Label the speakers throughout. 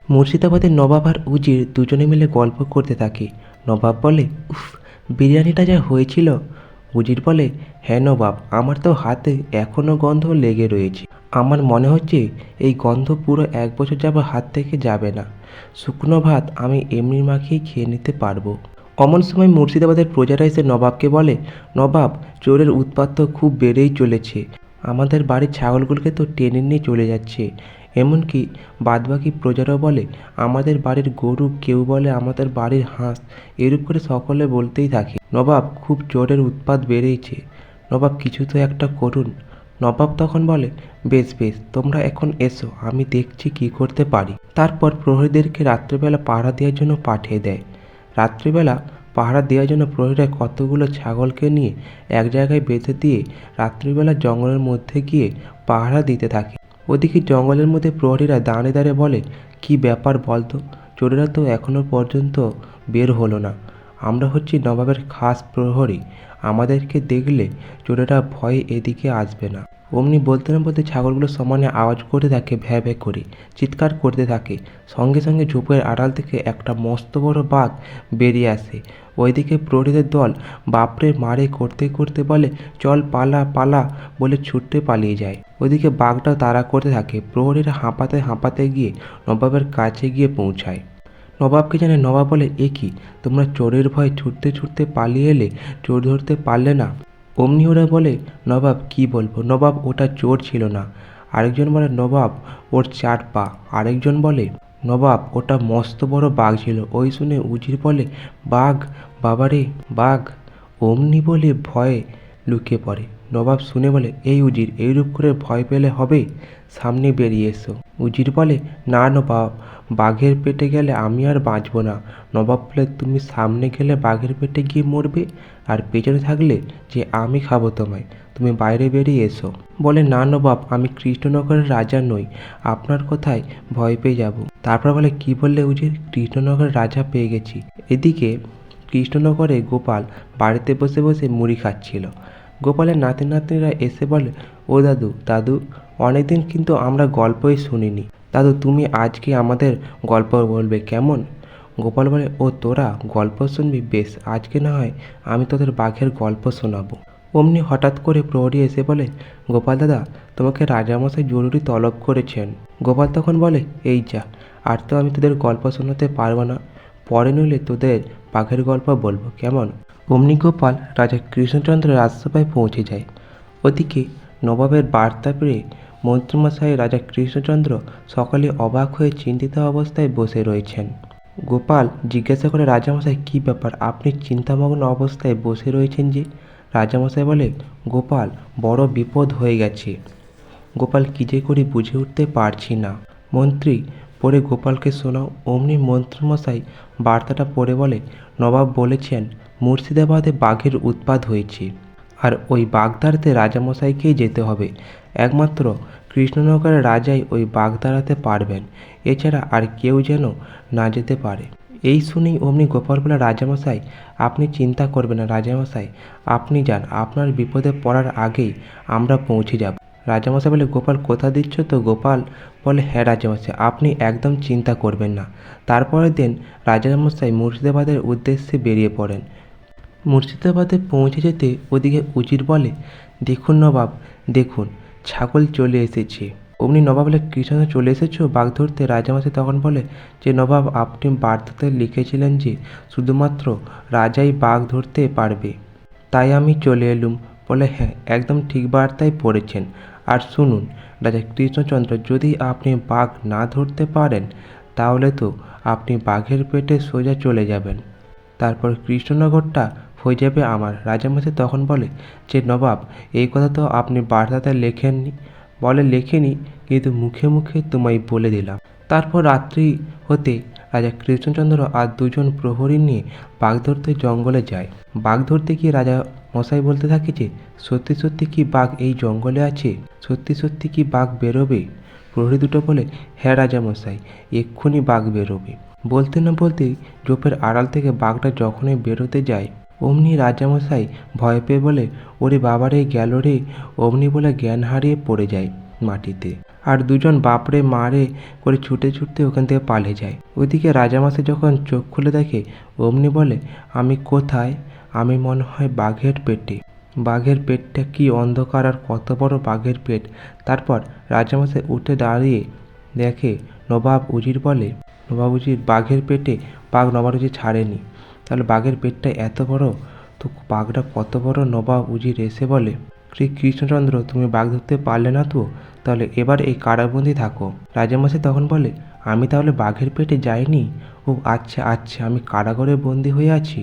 Speaker 1: মুর্শিদাবাদের নবাব আর উজির দুজনে মিলে গল্প করতে থাকে। নবাব বলে, উফ, বিরিয়ানিটা যা হয়েছিল। উজির বলে, হ্যাঁ নবাব, আমার তো হাতে এখনও গন্ধ লেগে রয়েছে। আমার মনে হচ্ছে এই গন্ধ পুরো 1 বছর যাবার হাত থেকে যাবে না। শুকনো ভাত আমি এমনি মাখিয়ে খেয়ে নিতে পারবো। অমন সময় মুর্শিদাবাদের প্রজারা এসে নবাবকে বলে, নবাব, চোরের উৎপাত তো খুব বেড়েই চলেছে। আমাদের বাড়ির ছাগলগুলোকে তো টেনে নিয়ে চলে যাচ্ছে। এমনকি বাদবাকি প্রজারাও বলে আমাদের বাড়ির গরু, কেউ বলে আমাদের বাড়ির হাঁস। এরূপ করে সকলে বলতেই থাকে, নবাব, খুব চোরের উৎপাত বেড়েইছে। নবাব, কিছু তো একটা করুন। নবাব তখন বলে, বেশ বেশ, তোমরা এখন এসো, আমি দেখছি কি করতে পারি। তারপর প্রহরীদেরকে রাত্রিবেলা পাহারা দেওয়ার জন্য পাঠিয়ে দেয়। রাত্রিবেলা পাহারা দেওয়ার জন্য প্রহরীরা কতগুলো ছাগলকে নিয়ে এক জায়গায় বেঁধে দিয়ে রাত্রিবেলা জঙ্গলের মধ্যে গিয়ে পাহারা দিতে থাকে। ওদিকে জঙ্গলের মধ্যে প্রহরীরা দাঁড়িয়ে দাঁড়িয়ে বলে, কি ব্যাপার বলতো, চোরেরা তো এখনো পর্যন্ত বের হলো না। আমরা হচ্ছি নবাবের খাস প্রহরী, আমাদেরকে দেখলে চোরেরা ভয়ে এদিকে আসবে না। অমনি বলতে না বলতে ছাগলগুলো সমানে আওয়াজ করতে থাকে, ভ্যাঁ ভ্যাঁ করে চিৎকার করতে থাকে। সঙ্গে সঙ্গে ঝোপের আড়াল থেকে একটা মস্ত বড় বাঘ বেরিয়ে আসে। ওইদিকে প্রহরীদের দল বাপরে মারে করতে করতে বলে, চল পালা পালা বলে ছুটতে পালিয়ে যায়। ওইদিকে বাঘটা তাড়া করতে থাকে। প্রহরীরা হাঁপাতে হাঁপাতে গিয়ে নবাবের কাছে গিয়ে পৌঁছায়। নবাবকে জানে। নবাব বলে, এ কি, তোমরা চোরের ভয়ে ছুটতে ছুটতে পালিয়ে এলে, চোর ধরতে পারলে না? অমনি ওরা বলে, নবাব কি বলবো, নবাব ওটা চোর ছিল না। আরেকজন বলে, নবাব ওর 4 পা। আরেকজন বলে, নবাব ওটা মস্ত বড় বাঘ ছিল। ওই শুনে উজির বলে, বাঘ, বাবারে বাঘ। অমনি বলে ভয়ে লুকিয়ে পড়ে। নবাব শুনে বলে, এই উজির, এইরূপ করে ভয় পেলে হবে, সামনে বেরিয়ে এসো। উজির বলে, না নবাব, বাঘের পেটে গেলে আমি আর বাঁচব না। নবাব বলে, তুমি সামনে গেলে বাঘের পেটে গিয়ে মরবে, আর পেছনে থাকলে যে আমি খাবো তোমায়, তুমি বাইরে বেরিয়ে এসো। বলে, না নবাব, আমি কৃষ্ণনগরের রাজা নই, আপনার কথায় ভয় পেয়ে যাব। তারপর বলে, কি বললে উজির? কৃষ্ণনগরের রাজা পেয়ে গেছি। এদিকে কৃষ্ণনগরে গোপাল বাড়িতে বসে বসে মুড়ি খাচ্ছিল। গোপালের নাতি নাতনিরা এসে বলে, ও দাদু, দাদু, অনেকদিন কিন্তু আমরা গল্পই শুনিনি। দাদু, তুমি আজকে আমাদের গল্প বলবে কেমন? গোপাল বলে, ও তোরা গল্প শুনবি, বেশ, আজকে না হয় আমি তোদের বাঘের গল্প শোনাবো। অমনি হঠাৎ করে প্রহরী এসে বলে, গোপাল দাদা, তোমাকে রাজামশাই জরুরি তলব করেছেন। গোপাল তখন বলে, এই যা, আর তো আমি তোদের গল্প শোনাতে পারবো না, পরে নইলে তোদের বাঘের গল্প বলবো কেমন? অমনি গোপাল রাজা কৃষ্ণচন্দ্রের রাজসভায় পৌঁছে যায়। ওদিকে নবাবের বার্তা পেয়ে মন্ত্রীমশাই রাজা কৃষ্ণচন্দ্র সকালে অবাক হয়ে চিন্তিত অবস্থায় বসে রয়েছেন। গোপাল জিজ্ঞাসা করে, রাজামশাই কী ব্যাপার, আপনি চিন্তামগ্ন অবস্থায় বসে রয়েছেন যে? রাজামশাই বলে, গোপাল, বড় বিপদ হয়ে গেছে। গোপাল কী যে করি বুঝে উঠতে পারছি না। মন্ত্রী, পড়ে গোপালকে শোনাও। অমনি মন্ত্রীমশাই বার্তাটা পড়ে বলে, নবাব বলেছেন মুর্শিদাবাদে বাঘের উৎপাত হয়েছে, আর ওই বাঘ তাড়াতে রাজামশাইকেই যেতে হবে। একমাত্র কৃষ্ণনগরের রাজাই ওই বাঘ তাড়াতে পারবেন, এছাড়া আর কেউ যেন না যেতে পারে। এই শুনেই অমনি গোপাল বলে, রাজামশাই, আপনি চিন্তা করবেন না। রাজামশাই, আপনি যান, আপনার বিপদে পড়ার আগেই আমরা পৌঁছে যাব। রাজামশাই বলে, গোপাল, কথা দিচ্ছ তো? গোপাল বলে, হ্যাঁ রাজামশাই, আপনি একদম চিন্তা করবেন না। তারপরের দিন রাজামশাই মুর্শিদাবাদের উদ্দেশ্যে বেরিয়ে পড়েন। মুর্শিদাবাদে পৌঁছে যেতে ওদিকে উজির বলে, দেখুন নবাব, দেখুন, ছাগল চলে এসেছে। অমনি নবাব বলে, কৃষ্ণ চলে এসেছো বাঘ ধরতে? রাজামশাই তখন বলে যে, নবাব, আপনি বার্তাতে লিখেছিলেন যে শুধুমাত্র রাজাই বাঘ ধরতে পারবে, তাই আমি চলে এলুম। বলে, হ্যাঁ, একদম ঠিক বার্তাই পড়েছেন। আর শুনুন রাজা কৃষ্ণচন্দ্র, যদি আপনি বাঘ না ধরতে পারেন, তাহলে তো আপনি বাঘের পেটে সোজা চলে যাবেন, তারপর কৃষ্ণনগরটা হয়ে যাবে আমার। রাজামশাই তখন বলে যে, নবাব, এই কথা তো আপনি বার্তাতে লেখেননি। বলে, লেখেনি, কিন্তু মুখে মুখে তোমায় বলে দিলাম। তারপর রাত্রি হতে রাজা কৃষ্ণচন্দ্র আর দুজন প্রহরী নিয়ে বাঘ ধরতে জঙ্গলে যায়। বাঘ ধরতে গিয়ে রাজা মশাই বলতে থাকে যে, সত্যি সত্যি কি বাঘ এই জঙ্গলে আছে? সত্যি সত্যি কি বাঘ বেরোবে? প্রহরী দুটো বলে, হ্যাঁ রাজামশাই, এক্ষুনি বাঘ বেরোবে। বলতে না বলতেই ঝোপের আড়াল থেকে বাঘটা যখনই বেরোতে যায়, অমনি রাজামশাই ভয় পেয়ে বলে, ওরে বাবারে, গেল রে। অমনি বলে জ্ঞান হারিয়ে পড়ে যায়। মাটিতে। আর দুজন বাপরে মারে করে ছুটে ছুটতে ওখান থেকে পালিয়ে যায়। ওইদিকে রাজামশাই যখন চোখ খুলে দেখে অমনি বলে, আমি কোথায়? আমি মনে হয় বাঘের পেটে। বাঘের পেটটা কি অন্ধকার, আর কত বড় বাঘের পেট! তারপর রাজামশাই উঠে দাঁড়িয়ে দেখে নবাব উজির বলে, নবাব উজির বাঘের পেটে বাঘ নবাব উজির ছাড়েনি, তাহলে বাঘের পেটটা এত বড়, তো বাঘটা কত বড়? নবাব উজির এসে বলে, শ্রী কৃষ্ণচন্দ্র তুমি বাঘ ধরতে পারলে না তো, তাহলে এবার এই কারাবন্দি থাকো। রাজামশাই তখন বলে, আমি তাহলে বাঘের পেটে যাইনি? ও আচ্ছা আচ্ছা, আমি কারাগারে বন্দি হয়ে আছি।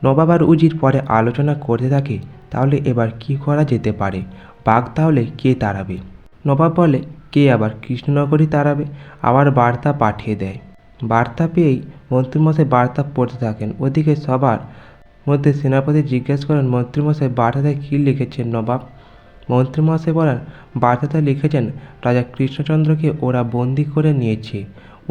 Speaker 1: নবাব আর উজির পরে আলোচনা করতে থাকে, তাহলে এবার কি করা যেতে পারে? বাঘ তাহলে কে তাড়াবে? নবাব বলে, কে আবার কৃষ্ণনগরই তাড়াবে। আবার বার্তা পাঠিয়ে দেয়। বার্তা পেয়েই মন্ত্রীমশাই বার্তা পড়তে থাকেন। ওদিকে সবার মধ্যে সেনাপতি জিজ্ঞেস করেন, মন্ত্রীমশাই বার্তাতে কী লিখেছেন নবাব? মন্ত্রীমশাই বলেন, বার্তাতে লিখেছেন রাজা কৃষ্ণচন্দ্রকে ওরা বন্দি করে নিয়েছে,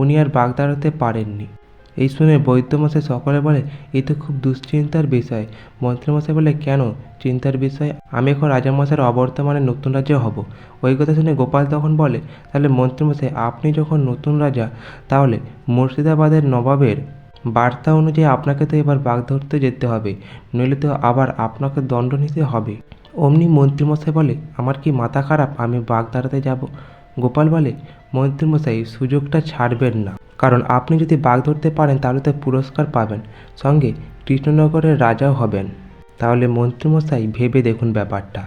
Speaker 1: উনি আর বাঘ তাড়াতে পারেননি। এই শুনে বৈদ্যমশাই সকলে বলে, এই তো খুব দুশ্চিন্তার বিষয়। মন্ত্রীমশাই বলে, কেন চিন্তার বিষয়? আমি এখন রাজামশাইয়ের অবর্তমানে নতুন রাজা হব। ওই কথা শুনে গোপাল তখন বলে, তাহলে মন্ত্রীমশাই আপনি যখন নতুন রাজা, তাহলে মুর্শিদাবাদের নবাবের বার্তা অনুযায়ী আপনাকে তো এবার বাঘ ধরতে যেতে হবে, নইলে তো আবার আপনাকে দণ্ড নিতে হবে। অমনি মন্ত্রীমশাই বলে, আমার কি মাথা খারাপ, আমি বাঘ তাড়াতে যাব? গোপাল বলে, মন্ত্রীমশাই সুযোগটা ছাড়বেন না, কারণ আপনি যদি বাঘ ধরতে পারেন তাহলে তো পুরস্কার পাবেন, সঙ্গে কৃষ্ণনগরের রাজাও হবেন। তাহলে মন্ত্রীমশাই ভেবে দেখুন ব্যাপারটা।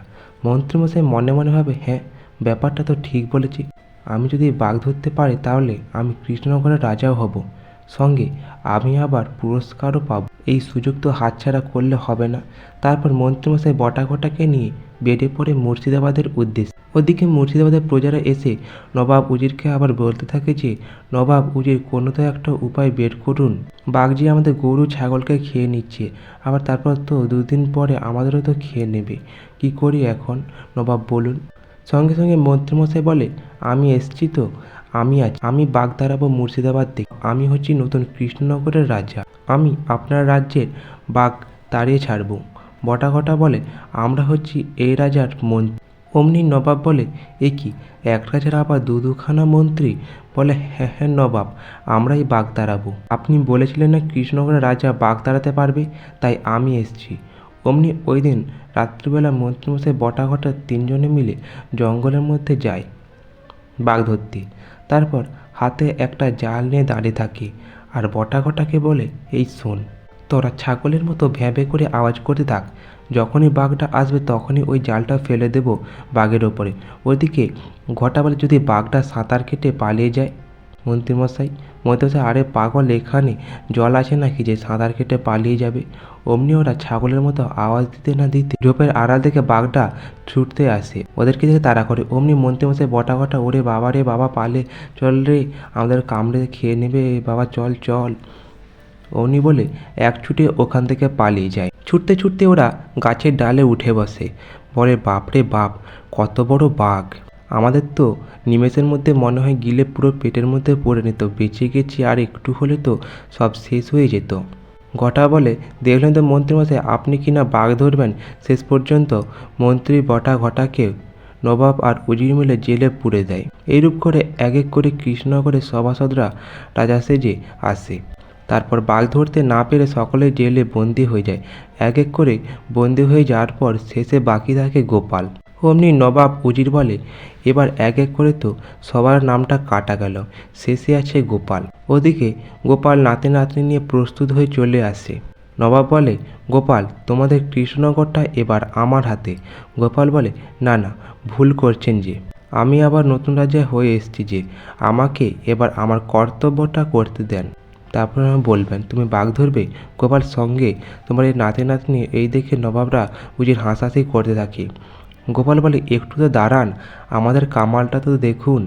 Speaker 1: মন্ত্রীমশাই মনে মনে ভাবে, হ্যাঁ ব্যাপারটা তো ঠিক বলেছি, আমি যদি বাঘ ধরতে পারি তাহলে আমি কৃষ্ণনগরের রাজাও হব, সঙ্গে আমি আবার পুরস্কারও পাব। এই সুযোগ তো হাতছাড়া করলে হবে না। তারপর মন্ত্রীমশাই বটাঘটাকে নিয়ে বেরিয়ে পড়ে মুর্শিদাবাদের উদ্দেশ্যে। ওদিকে মুর্শিদাবাদের প্রজারা এসে নবাব উজিরকে আবার বলতে থাকে যে, নবাব উজির কোনো তো একটা উপায় বের করুন, বাঘ যে আমাদের গরু ছাগলকে খেয়ে নিচ্ছে, আবার তারপর তো দুদিন পরে আমাদেরও তো খেয়ে নেবে, কি করি এখন নবাব বলুন? সঙ্গে সঙ্গে মন্ত্রীমশাই বলে, আমি এসছি তো, আমি বাঘ তাড়াবো মুর্শিদাবাদ থেকে। আমি হচ্ছি নতুন কৃষ্ণনগরের রাজা, আমি আপনার রাজ্যের বাঘ তাড়িয়ে ছাড়ব। বটাঘটা বলে, আমরা হচ্ছি এই রাজার মন্ত্রী। অমনি নবাব বলে, এ কি, এক রাজার আবার দুখানা মন্ত্রী? বলে, হ্যাঁ হ্যাঁ নবাব, আমরাই বাঘ তাড়াবো। আপনি বলেছিলেন না কৃষ্ণনগরের রাজা বাঘ তাড়াতে পারবে, তাই আমি এসছি। অমনি ওই দিন রাত্রিবেলা মন্ত্রীমশাই বটাঘটা তিনজনে মিলে জঙ্গলের মধ্যে যায় বাঘ ধরতে। তারপর হাতে একটা জাল নিয়ে দাঁড়িয়ে থাকে আর বটাঘটাকে বলে, এই শোন, তোরা ছাগলের মতো ভ্যাঁ করে আওয়াজ করতে থাক, যখনই বাঘটা আসবে তখনই ওই জালটা ফেলে দেব বাঘের ওপরে। ওইদিকে ঘটা বলে, যদি বাঘটা সাঁতার কেটে পালিয়ে যায়? মন্ত্রীমশাই, আরে পাগল, এখানে জল আছে নাকি যে সাঁতার কেটে পালিয়ে যাবে? অমনি ওরা ছাগলের মতো আওয়াজ দিতে না দিতে ঝোপের আড়াল থেকে বাঘটা ছুটতে আসে, ওদেরকে দেখে তাড়া করে। অমনি মন্ত্রীমশাই বটাঘটা, ওরে বাবা রে বাবা, পালে চল রে, আমাদের কামড়ে খেয়ে নেবে বাবা, চল চল। অমনি বলে এক ছুটে ওখান থেকে পালিয়ে যায়। ছুটতে ছুটতে ওরা গাছের ডালে উঠে বসে, বলে, বাপরে বাপ, কত বড় বাঘ! আমাদের তো নিমেষের মধ্যে মনে হয় গিলে পুরো পেটের মধ্যে পড়ে নিত, বেঁচে গেছি, আর একটু হলে তো সব শেষ হয়ে যেত। ঘটা বলে, দেখলেন তো মন্ত্রীমশাই, আপনি কি না বাঘ ধরবেন? শেষ পর্যন্ত মন্ত্রী বটা ঘটাকে নবাব আর উজির মিলে জেলে পুরে দেয়। এইরূপ করে এক এক করে কৃষ্ণনগরের সভাসদরা রাজা সেজে আসে। তারপর বাঘ ধরতে না পেরে সকলে জেলে বন্দি হয়ে যায়। এক এক করে বন্দি হয়ে যাওয়ার পর শেষে বাকি থাকে গোপাল। অমনি নবাব উজির বলে, এবার এক এক করে তো সবার নামটা কাটা গেল, শেষে আছে গোপাল। ওদিকে গোপাল নাতি নাতনি নিয়ে প্রস্তুত হয়ে চলে আসে। নবাব বলে, গোপাল, তোমাদের কৃষ্ণনগরটা এবার আমার হাতে। গোপাল বলে, না না, ভুল করছেন যে, আমি আবার নতুন রাজা হয়ে এসেছি যে, আমাকে এবার আমার কর্তব্যটা করতে দেন, তারপর আমি বলবেন তুমি বাঘ ধরবে। গোপাল, সঙ্গে তোমার এই নাতি নাতনি, এই দেখে নবাবরা উজির হাসাহাসি করতে থাকে। গোপাল বলে, একটু তো দাঁড়ান, আমাদের কামালটা তো দেখুন।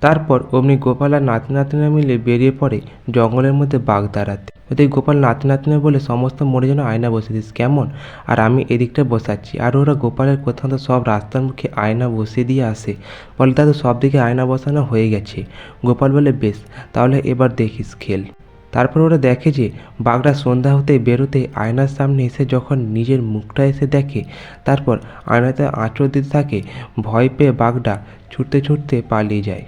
Speaker 1: তারপর অমনি গোপাল আর নাতি নাতনিরা মিলে বেরিয়ে পড়ে জঙ্গলের মধ্যে বাঘ তাড়াতে। ওদের গোপাল নাতি নাতনি বলে, সমস্ত মোড়ে যেন আয়না বসে দিস কেমন, আর আমি এদিকটা বসাচ্ছি। আর ওরা গোপালের কোথাও তো সব রাস্তার মুখে আয়না বসিয়ে দিয়ে আসে। বলে, দাদু সব দিকে আয়না বসানো হয়ে গেছে। গোপাল বলে, বেশ, তাহলে এবার দেখিস খেল। তারপর ওরা দেখে যে বাঘটা সন্ধ্যা হতে বেরোতে আয়নার সামনে এসে যখন নিজের মুখটা এসে দেখে, তারপর আয়নাতে আঁচড় দিতে থাকে। ভয় পেয়ে বাঘটা ছুটতে ছুটতে পালিয়ে যায়।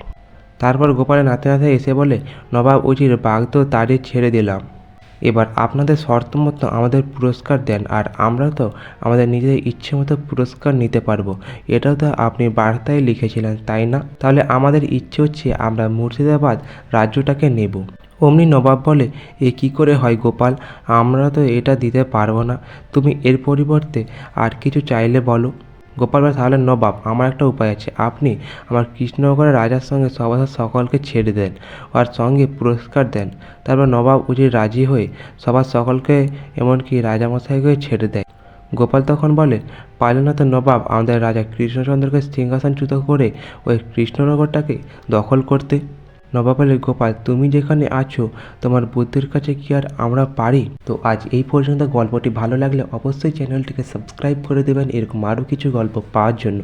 Speaker 1: তারপর গোপালের নাতে নাতে এসে বলে, নবাব উজির, বাঘ তো তাড়িয়ে ছেড়ে দিলাম, এবার আপনাদের শর্ত মতো আমাদের পুরস্কার দেন, আর আমরা তো আমাদের নিজেদের ইচ্ছে মতো পুরস্কার নিতে পারবো। এটাও তো আপনি বার্তায় লিখেছিলেন, তাই না? তাহলে আমাদের ইচ্ছে হচ্ছে আমরা মুর্শিদাবাদ রাজ্যটাকে নেব। অমনি নবাব বলে, এ কী করে হয় গোপাল, আমরা তো এটা দিতে পারবো না, তুমি এর পরিবর্তে আর কিছু চাইলে বলো। গোপাল বলে, তাহলে নবাব, আমার একটা উপায় আছে, আপনি আমার কৃষ্ণনগরের রাজার সঙ্গে সভাসদ সকলকে ছেড়ে দেন আর সঙ্গে পুরস্কার দেন। তারপর নবাব উজির রাজি হয়ে সবার সকলকে, এমনকি রাজামশাইকে ছেড়ে দেয়। গোপাল তখন বলে, পারলে না তো নবাব আমাদের রাজা কৃষ্ণচন্দ্রকে সিংহাসনচ্যুত করে ওই কৃষ্ণনগরটাকে দখল করতে? নবাব বলে, গোপাল, তুমি যেখানে আছো তোমার বুদ্ধির কাছে কি আর আমরা পারি? তো আজ এই পর্যন্ত। গল্পটি ভালো লাগলে অবশ্যই চ্যানেলটিকে সাবস্ক্রাইব করে দেবেন এরকম আরও কিছু গল্প পাওয়ার জন্য।